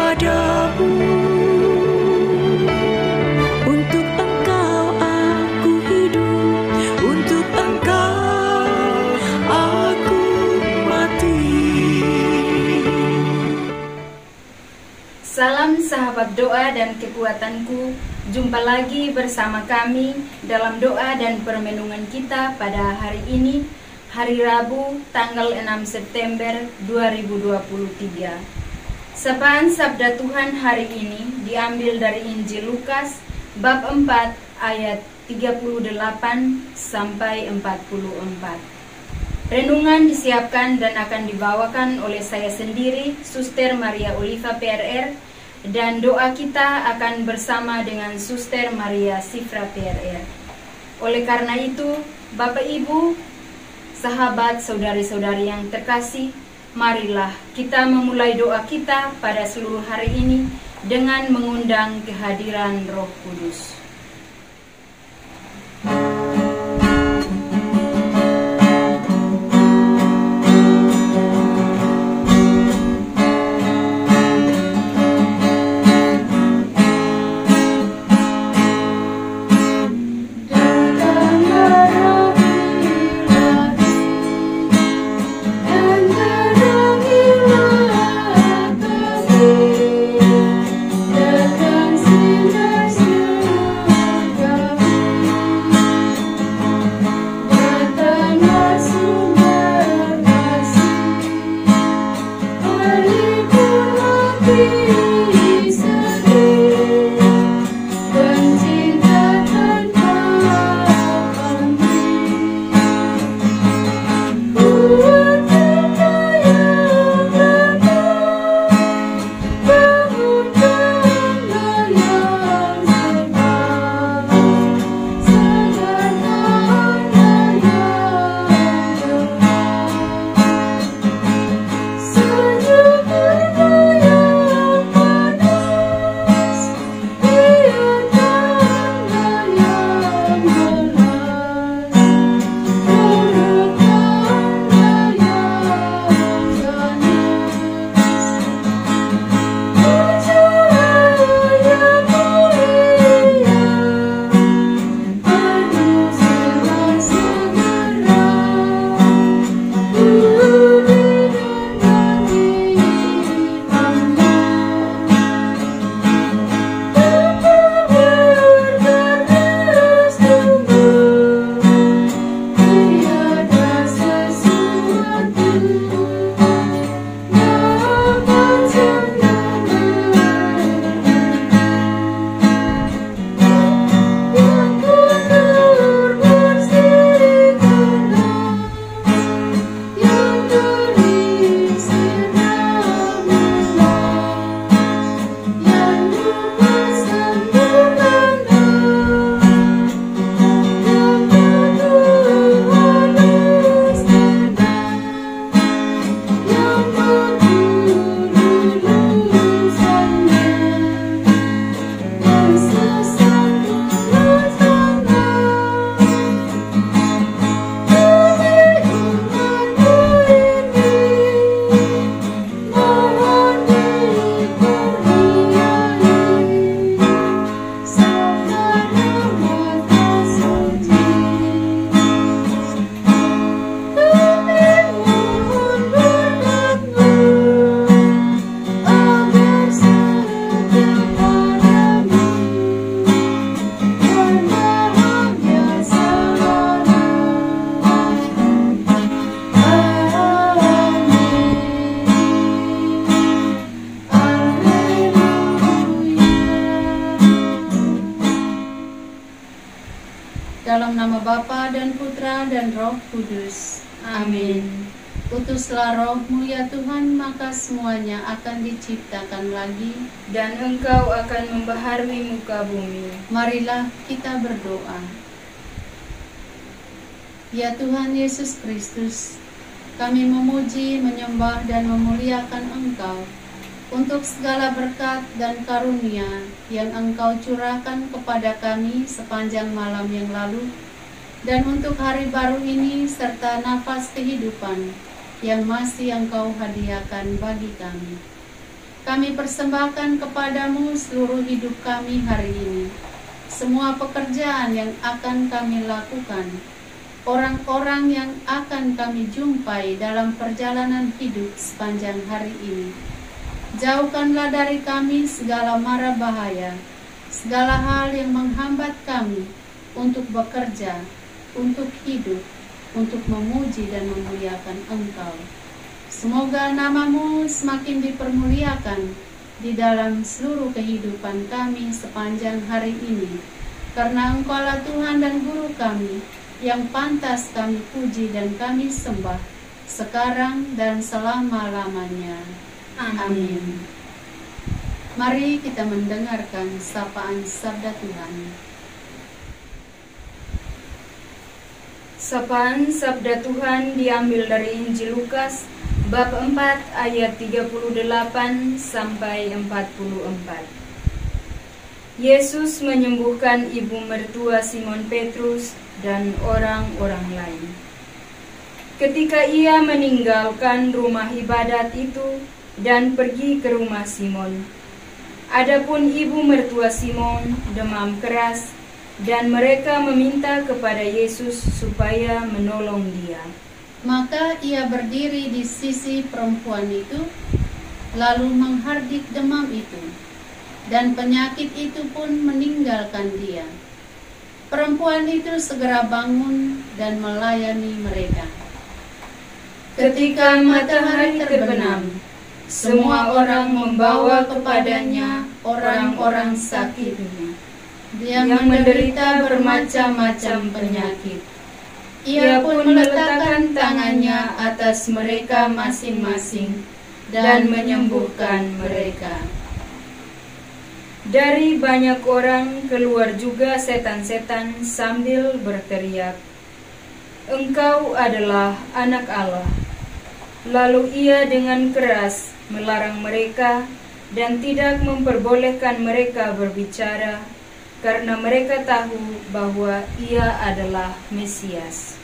padamu. Untuk Engkau aku hidup, untuk Engkau aku mati. Salam sahabat doa dan kekuatanku. Jumpa lagi bersama kami dalam doa dan permenungan kita pada hari ini, hari Rabu, tanggal 6 September 2023. Sapaan Sabda Tuhan hari ini diambil dari Injil Lukas, bab 4, ayat 38 sampai 44. Renungan disiapkan dan akan dibawakan oleh saya sendiri, Suster Maria Oliva PRR, dan doa kita akan bersama dengan Suster Maria Sifra PRR. Oleh karena itu, Bapak Ibu, sahabat, saudari-saudari yang terkasih, marilah kita memulai doa kita pada seluruh hari ini dengan mengundang kehadiran Roh Kudus. Dalam nama Bapa dan Putra dan Roh Kudus. Amin. Utuslah Roh-Mu ya Tuhan, maka semuanya akan diciptakan lagi, Dan Engkau akan membaharui muka bumi. marilah kita berdoa. Ya Tuhan Yesus Kristus, kami memuji, menyembah, dan memuliakan Engkau untuk segala berkat dan karunia yang Engkau curahkan kepada kami sepanjang malam yang lalu, dan untuk hari baru ini serta nafas kehidupan yang masih Engkau hadiahkan bagi kami. Kami persembahkan kepadamu seluruh hidup kami hari ini, semua pekerjaan yang akan kami lakukan, orang-orang yang akan kami jumpai dalam perjalanan hidup sepanjang hari ini. Jauhkanlah dari kami segala mara bahaya, segala hal yang menghambat kami untuk bekerja, untuk hidup, untuk memuji dan memuliakan Engkau. Semoga namamu semakin dipermuliakan di dalam seluruh kehidupan kami sepanjang hari ini, karena Engkaulah Tuhan dan Guru kami, yang pantas kami puji dan kami sembah, sekarang dan selama-lamanya. Amin. Mari kita mendengarkan sapaan sabda Tuhan. Sapaan sabda Tuhan diambil dari Injil Lukas bab 4 ayat 38 sampai 44. Yesus menyembuhkan ibu mertua Simon Petrus dan orang-orang lain. Ketika ia meninggalkan rumah ibadat itu dan pergi ke rumah Simon, adapun ibu mertua Simon demam keras, dan mereka meminta kepada Yesus supaya menolong dia. Maka ia berdiri di sisi perempuan itu, lalu menghardik demam itu, dan penyakit itu pun meninggalkan dia. Perempuan itu segera bangun dan melayani mereka. Ketika matahari terbenam, semua orang membawa kepadanya orang-orang sakitnya, yang menderita bermacam-macam penyakit. Ia pun meletakkan tangannya atas mereka masing-masing dan menyembuhkan mereka. Dari banyak orang keluar juga setan-setan sambil berteriak, "Engkau adalah Anak Allah." Lalu ia dengan keras melarang mereka dan tidak memperbolehkan mereka berbicara, karena mereka tahu bahwa ia adalah Mesias.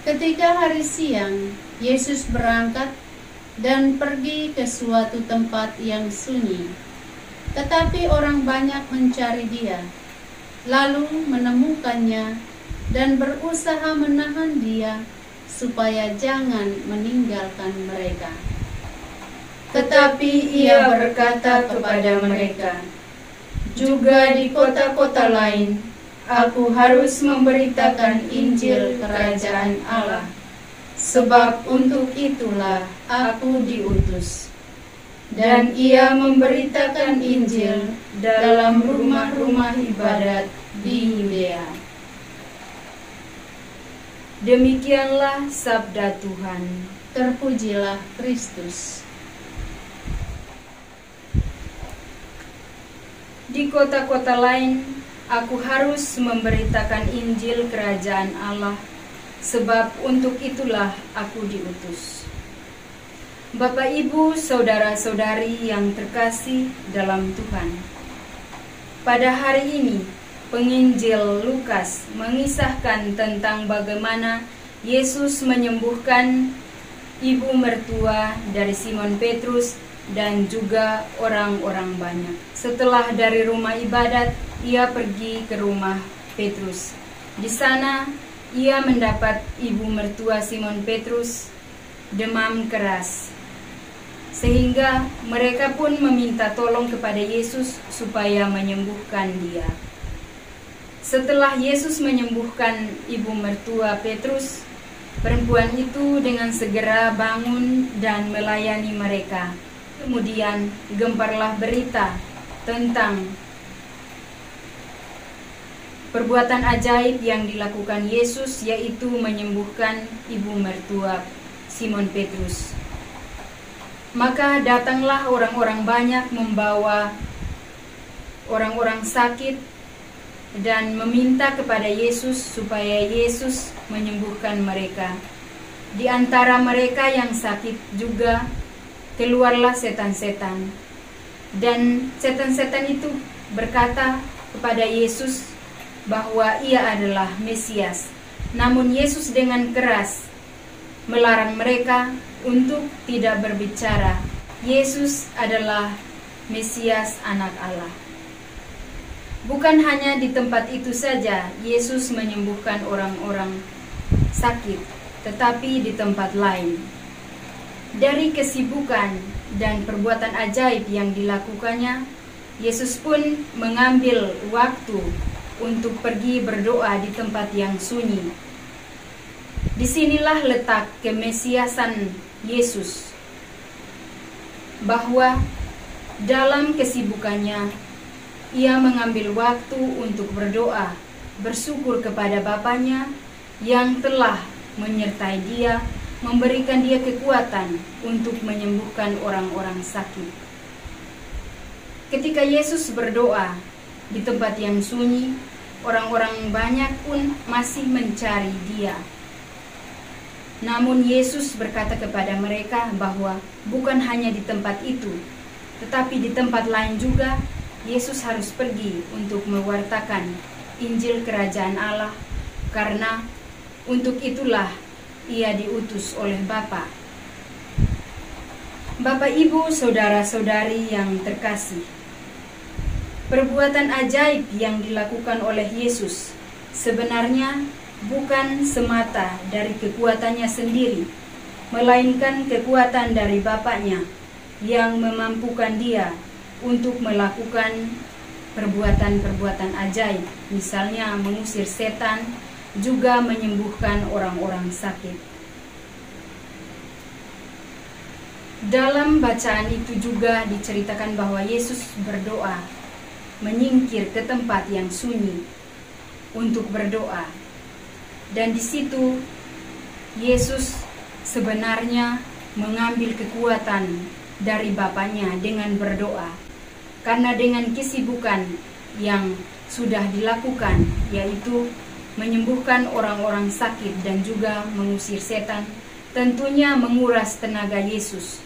Ketika hari siang, Yesus berangkat dan pergi ke suatu tempat yang sunyi. Tetapi orang banyak mencari dia, lalu menemukannya dan berusaha menahan dia supaya jangan meninggalkan mereka. Tetapi ia berkata kepada mereka, "Juga di kota-kota lain, aku harus memberitakan Injil Kerajaan Allah, sebab untuk itulah aku diutus." Dan ia memberitakan Injil dalam rumah-rumah ibadat di Yudea. Demikianlah sabda Tuhan. Terpujilah Kristus. Di kota-kota lain, aku harus memberitakan Injil Kerajaan Allah, sebab untuk itulah aku diutus. Bapak, Ibu, saudara-saudari yang terkasih dalam Tuhan, pada hari ini penginjil Lukas mengisahkan tentang bagaimana Yesus menyembuhkan ibu mertua dari Simon Petrus dan juga orang-orang banyak. Setelah dari rumah ibadat, ia pergi ke rumah Petrus. Di sana ia mendapat ibu mertua Simon Petrus demam keras, sehingga mereka pun meminta tolong kepada Yesus supaya menyembuhkan dia. Setelah Yesus menyembuhkan ibu mertua Petrus, perempuan itu dengan segera bangun dan melayani mereka. Kemudian gemparlah berita tentang perbuatan ajaib yang dilakukan Yesus, yaitu menyembuhkan ibu mertua Simon Petrus. Maka datanglah orang-orang banyak membawa orang-orang sakit dan meminta kepada Yesus supaya Yesus menyembuhkan mereka. Di antara mereka yang sakit juga keluarlah setan-setan, dan setan-setan itu berkata kepada Yesus bahwa ia adalah Mesias. Namun Yesus dengan keras melarang mereka untuk tidak berbicara Yesus adalah Mesias Anak Allah. Bukan hanya di tempat itu saja Yesus menyembuhkan orang-orang sakit, tetapi di tempat lain. Dari kesibukan dan perbuatan ajaib yang dilakukannya, Yesus pun mengambil waktu untuk pergi berdoa di tempat yang sunyi. Disinilah letak kemesiasan Yesus, bahwa dalam kesibukannya ia mengambil waktu untuk berdoa, bersyukur kepada Bapanya yang telah menyertai dia, memberikan dia kekuatan untuk menyembuhkan orang-orang sakit. Ketika Yesus berdoa di tempat yang sunyi, orang-orang banyak pun masih mencari dia. Namun Yesus berkata kepada mereka bahwa bukan hanya di tempat itu, tetapi di tempat lain juga Yesus harus pergi untuk mewartakan Injil Kerajaan Allah, karena untuk itulah ia diutus oleh Bapa. Bapak, Ibu, saudara-saudari yang terkasih, perbuatan ajaib yang dilakukan oleh Yesus sebenarnya bukan semata dari kekuatannya sendiri, melainkan kekuatan dari Bapanya yang memampukan dia untuk melakukan perbuatan-perbuatan ajaib, misalnya mengusir setan, juga menyembuhkan orang-orang sakit. Dalam bacaan itu juga diceritakan bahwa Yesus berdoa, menyingkir ke tempat yang sunyi untuk berdoa. Dan di situ Yesus sebenarnya mengambil kekuatan dari Bapanya dengan berdoa. Karena dengan kesibukan yang sudah dilakukan, yaitu menyembuhkan orang-orang sakit dan juga mengusir setan, tentunya menguras tenaga Yesus.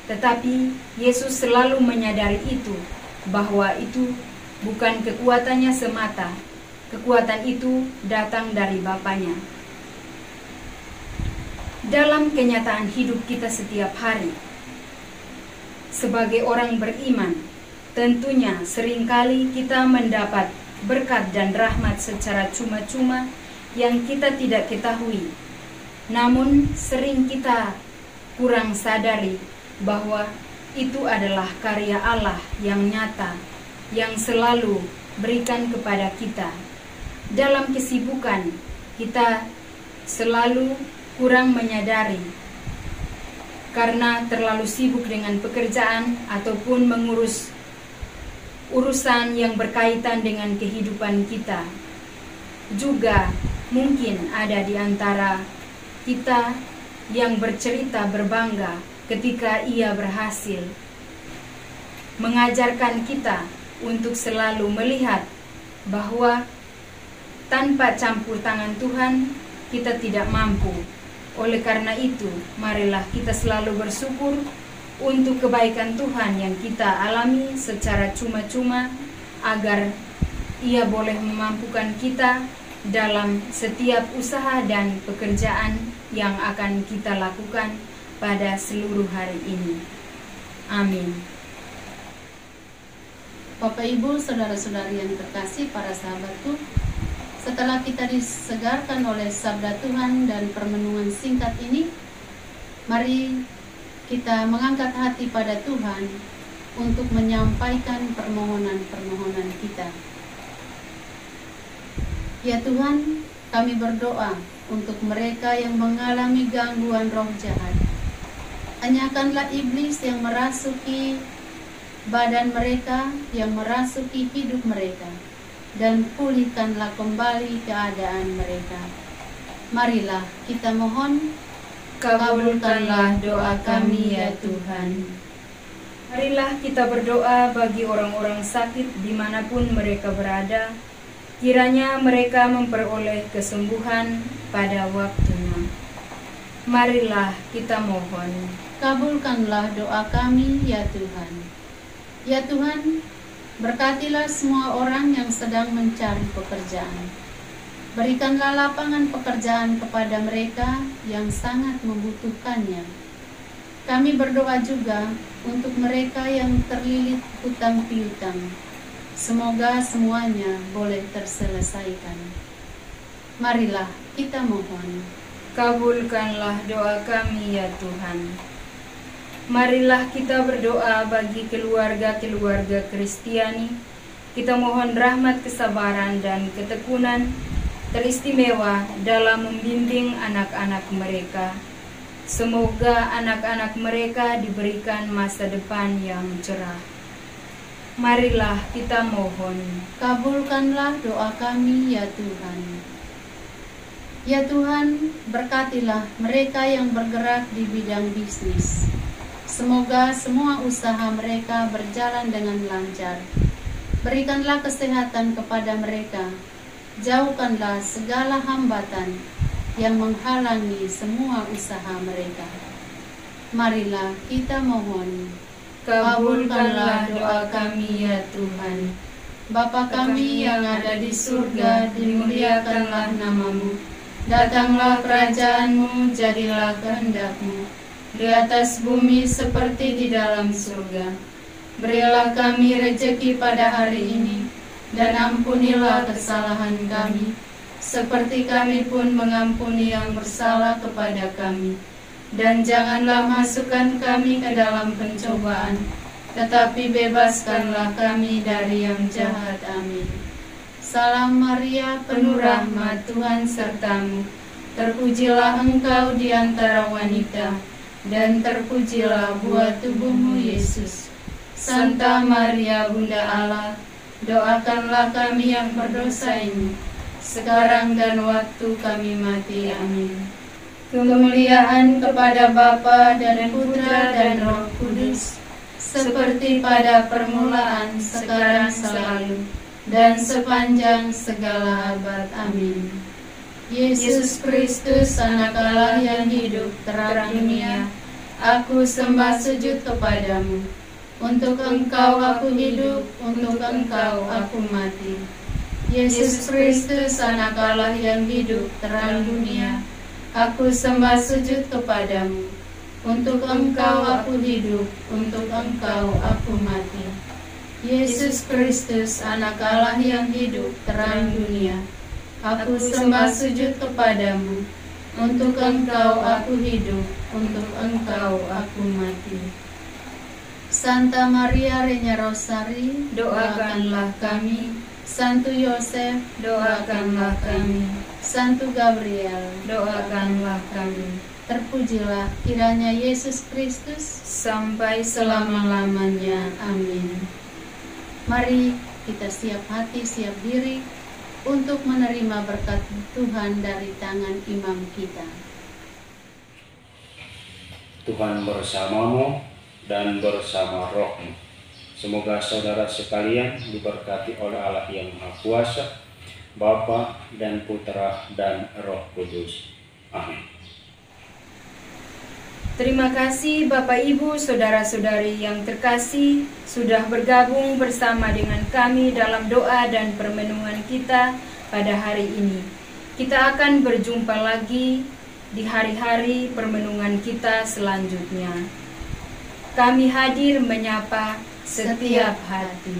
Tetapi Yesus selalu menyadari itu, bahwa itu bukan kekuatannya semata. Kekuatan itu datang dari Bapanya. Dalam kenyataan hidup kita setiap hari, sebagai orang beriman, tentunya seringkali kita mendapat berkat dan rahmat secara cuma-cuma yang kita tidak ketahui. Namun sering kita kurang sadari bahwa itu adalah karya Allah yang nyata, yang selalu berikan kepada kita. Dalam kesibukan, kita selalu kurang menyadari karena terlalu sibuk dengan pekerjaan ataupun mengurus urusan yang berkaitan dengan kehidupan kita. Juga mungkin ada di antara kita yang bercerita berbangga ketika ia berhasil mengajarkan kita untuk selalu melihat bahwa tanpa campur tangan Tuhan kita tidak mampu. Oleh karena itu, marilah kita selalu bersyukur untuk kebaikan Tuhan yang kita alami secara cuma-cuma, agar ia boleh memampukan kita dalam setiap usaha dan pekerjaan yang akan kita lakukan pada seluruh hari ini. Amin. Bapak, Ibu, saudara-saudari yang terkasih, para sahabatku, setelah kita disegarkan oleh sabda Tuhan dan permenungan singkat ini, mari kita mengangkat hati pada Tuhan untuk menyampaikan permohonan-permohonan kita. Ya Tuhan, kami berdoa untuk mereka yang mengalami gangguan roh jahat. Anyakanlah iblis yang merasuki badan mereka, yang merasuki hidup mereka, dan pulihkanlah kembali keadaan mereka. Marilah kita mohon, kabulkanlah doa kami ya Tuhan. Marilah kita berdoa bagi orang-orang sakit dimanapun mereka berada, kiranya mereka memperoleh kesembuhan pada waktunya. Marilah kita mohon, kabulkanlah doa kami ya Tuhan. Ya Tuhan, berkatilah semua orang yang sedang mencari pekerjaan. Berikanlah lapangan pekerjaan kepada mereka yang sangat membutuhkannya. Kami berdoa juga untuk mereka yang terlilit hutang piutang. Semoga semuanya boleh terselesaikan. Marilah kita mohon. Kabulkanlah doa kami ya Tuhan. Marilah kita berdoa bagi keluarga-keluarga Kristiani. Kita mohon rahmat kesabaran dan ketekunan teristimewa dalam membimbing anak-anak mereka. Semoga anak-anak mereka diberikan masa depan yang cerah. Marilah kita mohon. Kabulkanlah doa kami ya Tuhan. Ya Tuhan, berkatilah mereka yang bergerak di bidang bisnis. Semoga semua usaha mereka berjalan dengan lancar. Berikanlah kesehatan kepada mereka. Jauhkanlah segala hambatan yang menghalangi semua usaha mereka. Marilah kita mohon. Kabulkanlah doa kami ya Tuhan. Bapa kami yang ada di surga, dimuliakanlah nama-Mu. Datanglah kerajaan-Mu, jadilah kehendak-Mu di atas bumi seperti di dalam surga. Berilah kami rejeki pada hari ini, dan ampunilah kesalahan kami, seperti kami pun mengampuni yang bersalah kepada kami. Dan janganlah masukkan kami ke dalam pencobaan, tetapi bebaskanlah kami dari yang jahat. Amin. Salam Maria, penuh rahmat, Tuhan sertamu. Terpujilah engkau di antara wanita, dan terpujilah buah tubuhmu Yesus. Santa Maria, Bunda Allah, doakanlah kami yang berdosa ini, sekarang dan waktu kami mati. Amin. Kemuliaan kepada Bapa dan Putra dan Roh Kudus, seperti pada permulaan, sekarang, selalu, dan sepanjang segala abad. Amin. Yesus Kristus, Anak Allah yang hidup, terang dunia, aku sembah sujud kepadamu. Untuk Engkau aku hidup, untuk Engkau aku mati. Yesus Kristus, Anak Allah yang hidup, terang dunia, aku sembah sujud kepadamu. Untuk Engkau aku hidup, untuk Engkau aku mati. Yesus Kristus, Anak Allah yang hidup, terang dunia, aku sembah sujud kepadamu. Untuk Engkau aku hidup, untuk Engkau aku mati. Santa Maria Reina Rosari, doakanlah kami. Santo Yosef, doakanlah kami. Santo Gabriel, doakanlah kami. Terpujilah kiranya Yesus Kristus sampai selama-lamanya. Amin. Mari kita siap hati, siap diri untuk menerima berkat Tuhan dari tangan imam kita. Tuhan bersamamu dan bersama rohmu. Semoga saudara sekalian diberkati oleh Allah yang Maha Kuasa, Bapa dan Putra dan Roh Kudus. Amin. Terima kasih Bapak Ibu, saudara-saudari yang terkasih sudah bergabung bersama dengan kami dalam doa dan permenungan kita pada hari ini. Kita akan berjumpa lagi di hari-hari permenungan kita selanjutnya. Kami hadir menyapa setiap hati.